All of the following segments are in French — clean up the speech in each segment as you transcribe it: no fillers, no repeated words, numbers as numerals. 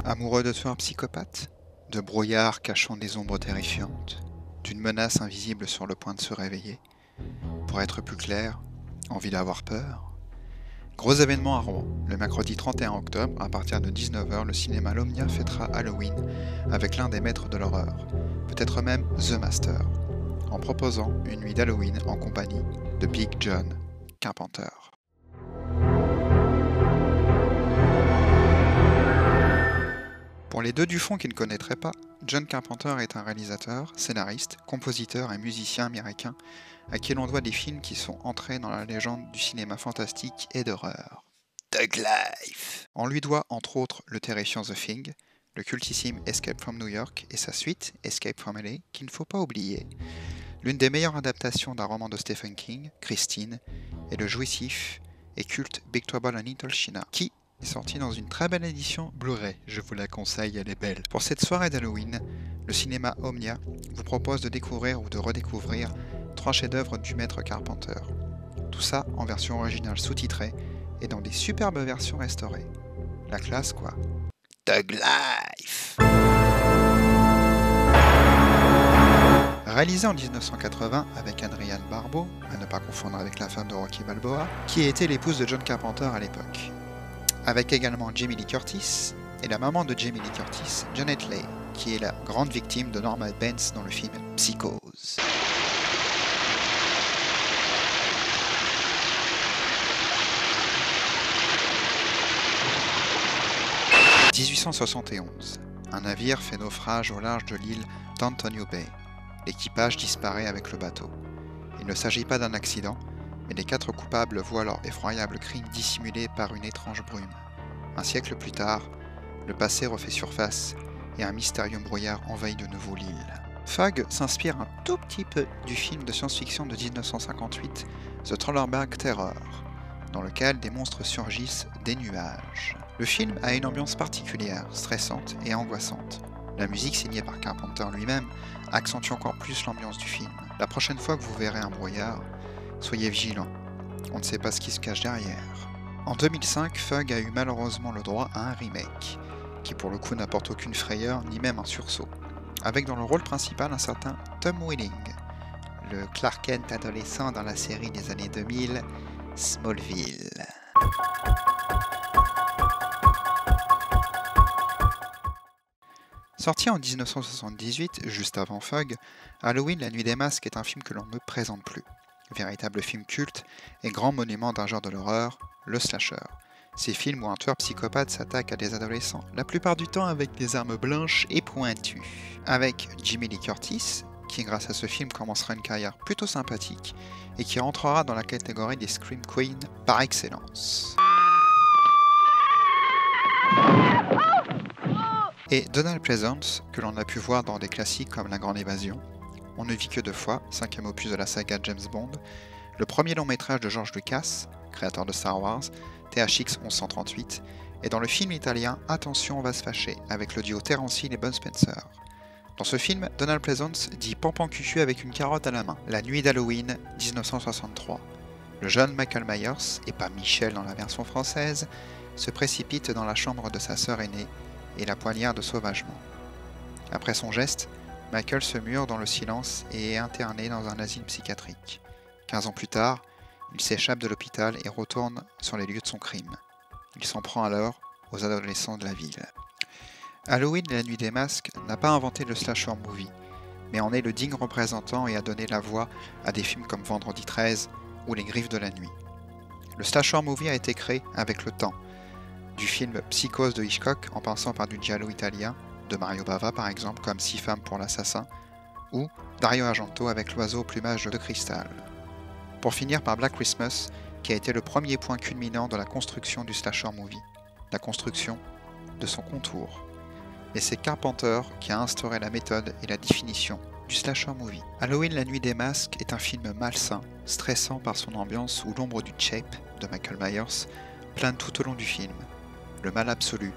Amoureux de tueurs psychopathes, de brouillards cachant des ombres terrifiantes, d'une menace invisible sur le point de se réveiller. Pour être plus clair, envie d'avoir peur. Gros événement à Rouen. Le mercredi 31 octobre, à partir de 19 h, le cinéma L'Omnia fêtera Halloween avec l'un des maîtres de l'horreur, peut-être même The Master, en proposant une nuit d'Halloween en compagnie de Big John Carpenter. Pour les deux du fond qui ne connaîtraient pas, John Carpenter est un réalisateur, scénariste, compositeur et musicien américain à qui l'on doit des films qui sont entrés dans la légende du cinéma fantastique et d'horreur. Thug Life. On lui doit entre autres le terrifiant The Thing, le cultissime Escape from New York et sa suite Escape from LA, qu'il ne faut pas oublier, l'une des meilleures adaptations d'un roman de Stephen King, Christine, et le jouissif et culte Big Trouble in Little China, qui est sorti dans une très belle édition Blu-ray, je vous la conseille, elle est belle. Pour cette soirée d'Halloween, le cinéma Omnia vous propose de découvrir ou de redécouvrir 3 chefs-d'œuvre du maître Carpenter. Tout ça en version originale sous-titrée et dans des superbes versions restaurées. La classe quoi. Thug Life. Réalisé en 1980 avec Adrienne Barbeau, à ne pas confondre avec la femme de Rocky Balboa, qui était l'épouse de John Carpenter à l'époque. Avec également Jamie Lee Curtis et la maman de Jamie Lee Curtis, Janet Leigh, qui est la grande victime de Norman Bates dans le film Psychose. « 1871. Un navire fait naufrage au large de l'île d'Antonio Bay. L'équipage disparaît avec le bateau. Il ne s'agit pas d'un accident, mais les 4 coupables voient leur effroyable crime dissimulé par une étrange brume. Un siècle plus tard, le passé refait surface et un mystérieux brouillard envahit de nouveau l'île. Thug s'inspire un tout petit peu du film de science-fiction de 1958, The Trollerberg Terror, dans lequel des monstres surgissent des nuages. Le film a une ambiance particulière, stressante et angoissante. La musique signée par Carpenter lui-même accentue encore plus l'ambiance du film. La prochaine fois que vous verrez un brouillard, soyez vigilants, on ne sait pas ce qui se cache derrière. En 2005, Thug a eu malheureusement le droit à un remake, qui pour le coup n'apporte aucune frayeur ni même un sursaut, avec dans le rôle principal un certain Tom Welling, le Clark Kent adolescent dans la série des années 2000, Smallville. Sorti en 1978, juste avant Thug, Halloween, la nuit des masques est un film que l'on ne présente plus. Véritable film culte et grand monument d'un genre de l'horreur, le slasher. Ces films où un tueur psychopathe s'attaque à des adolescents, la plupart du temps avec des armes blanches et pointues. Avec Jamie Lee Curtis, qui grâce à ce film commencera une carrière plutôt sympathique et qui rentrera dans la catégorie des Scream Queens par excellence. Et Donald Pleasence, que l'on a pu voir dans des classiques comme La Grande Évasion, On ne vit que 2 fois, 5e opus de la saga James Bond, le premier long métrage de George Lucas, créateur de Star Wars, THX 1138, et dans le film italien Attention on va se fâcher, avec le duo Terence Hill et Bud Spencer. Dans ce film, Donald Pleasence dit pampan-cucu avec une carotte à la main. La nuit d'Halloween 1963. Le jeune Michael Myers, et pas Michel dans la version française, se précipite dans la chambre de sa sœur aînée et la poignarde sauvagement. Après son geste, Michael se mure dans le silence et est interné dans un asile psychiatrique. 15 ans plus tard, il s'échappe de l'hôpital et retourne sur les lieux de son crime. Il s'en prend alors aux adolescents de la ville. Halloween, la nuit des masques, n'a pas inventé le slasher movie, mais en est le digne représentant et a donné la voix à des films comme Vendredi 13 ou Les Griffes de la nuit. Le slasher movie a été créé avec le temps, du film Psychose de Hitchcock en passant par du giallo italien, de Mario Bava par exemple, comme 6 femmes pour l'assassin, ou Dario Argento avec L'oiseau au plumage de cristal. Pour finir par Black Christmas, qui a été le premier point culminant de la construction du slasher movie, la construction de son contour. Et c'est Carpenter qui a instauré la méthode et la définition du slasher movie. Halloween, la nuit des masques est un film malsain, stressant par son ambiance où l'ombre du Shape, de Michael Myers, plane tout au long du film, le mal absolu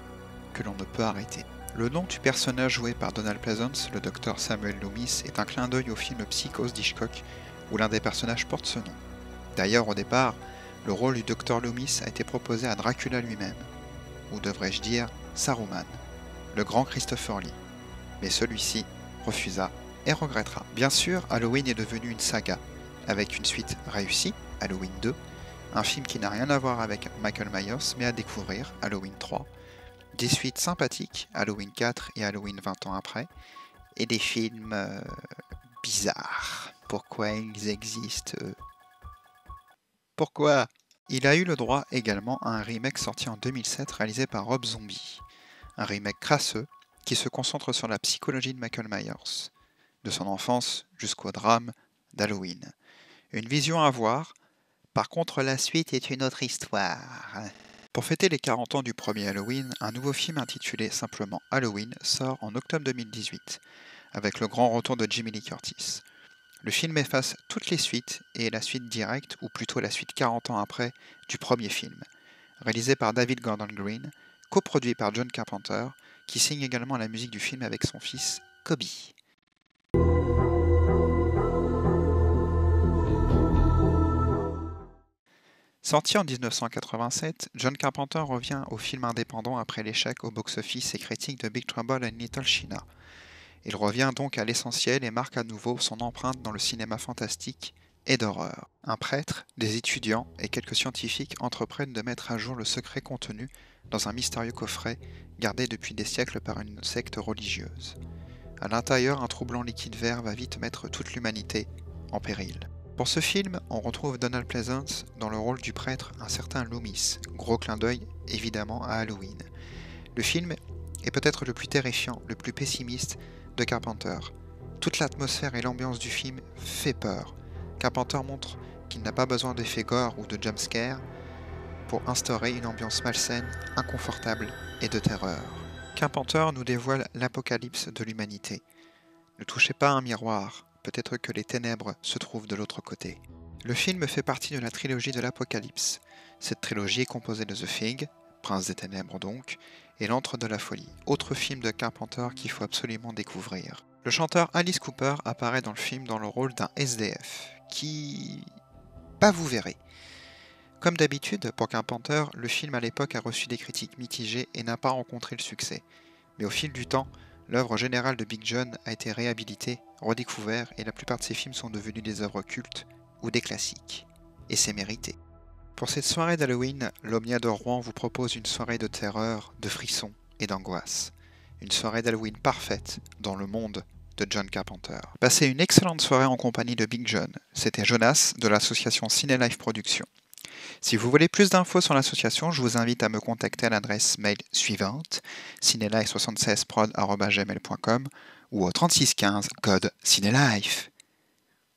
que l'on ne peut arrêter. Le nom du personnage joué par Donald Pleasence, le docteur Samuel Loomis, est un clin d'œil au film Psychose d'Hitchcock, où l'un des personnages porte ce nom. D'ailleurs, au départ, le rôle du docteur Loomis a été proposé à Dracula lui-même, ou devrais-je dire Saruman. le grand Christopher Lee. Mais celui-ci refusa et regrettera. Bien sûr, Halloween est devenu une saga, avec une suite réussie, Halloween 2, un film qui n'a rien à voir avec Michael Myers, mais à découvrir, Halloween 3, des suites sympathiques, Halloween 4 et Halloween 20 ans après, et des films bizarres. Pourquoi ils existent Pourquoi Il a eu le droit également à un remake sorti en 2007 réalisé par Rob Zombie. Un remake crasseux qui se concentre sur la psychologie de Michael Myers, de son enfance jusqu'au drame d'Halloween. Une vision à voir, par contre la suite est une autre histoire. Pour fêter les 40 ans du premier Halloween, un nouveau film intitulé simplement Halloween sort en octobre 2018, avec le grand retour de Jamie Lee Curtis. Le film efface toutes les suites et est la suite directe, ou plutôt la suite 40 ans après, du premier film. Réalisé par David Gordon Green, coproduit par John Carpenter, qui signe également la musique du film avec son fils Kobe. Sorti en 1987, John Carpenter revient au film indépendant après l'échec au box-office et critique de Big Trouble in Little China. Il revient donc à l'essentiel et marque à nouveau son empreinte dans le cinéma fantastique et d'horreur. Un prêtre, des étudiants et quelques scientifiques entreprennent de mettre à jour le secret contenu dans un mystérieux coffret gardé depuis des siècles par une secte religieuse. À l'intérieur, un troublant liquide vert va vite mettre toute l'humanité en péril. Pour ce film, on retrouve Donald Pleasence dans le rôle du prêtre, un certain Loomis, gros clin d'œil évidemment à Halloween. Le film est peut-être le plus terrifiant, le plus pessimiste de Carpenter. Toute l'atmosphère et l'ambiance du film fait peur. Carpenter montre qu'il n'a pas besoin d'effets gore ou de jumpscare pour instaurer une ambiance malsaine, inconfortable et de terreur. Carpenter nous dévoile l'apocalypse de l'humanité. Ne touchez pas à un miroir, peut-être que les ténèbres se trouvent de l'autre côté. Le film fait partie de la trilogie de l'Apocalypse. Cette trilogie est composée de The Thing, Prince des Ténèbres donc, et L'Antre de la Folie, autre film de Carpenter qu'il faut absolument découvrir. Le chanteur Alice Cooper apparaît dans le film dans le rôle d'un SDF, qui... vous verrez. Comme d'habitude, pour Carpenter, le film à l'époque a reçu des critiques mitigées et n'a pas rencontré le succès. Mais au fil du temps, l'œuvre générale de Big John a été réhabilitée, redécouverte, et la plupart de ses films sont devenus des œuvres cultes ou des classiques. Et c'est mérité. Pour cette soirée d'Halloween, l'Omnia de Rouen vous propose une soirée de terreur, de frissons et d'angoisse. Une soirée d'Halloween parfaite dans le monde de John Carpenter. Passez une excellente soirée en compagnie de Big John. C'était Jonas de l'association Ciné-Life Productions. Si vous voulez plus d'infos sur l'association, je vous invite à me contacter à l'adresse mail suivante, cinelife76prod@gmail.com ou au 3615 code Cinelife.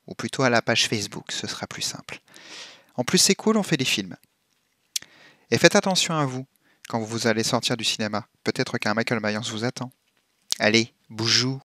Ou plutôt à la page Facebook, ce sera plus simple. En plus, c'est cool, on fait des films. Et faites attention à vous quand vous allez sortir du cinéma. Peut-être qu'un Michael Myers vous attend. Allez, boujou!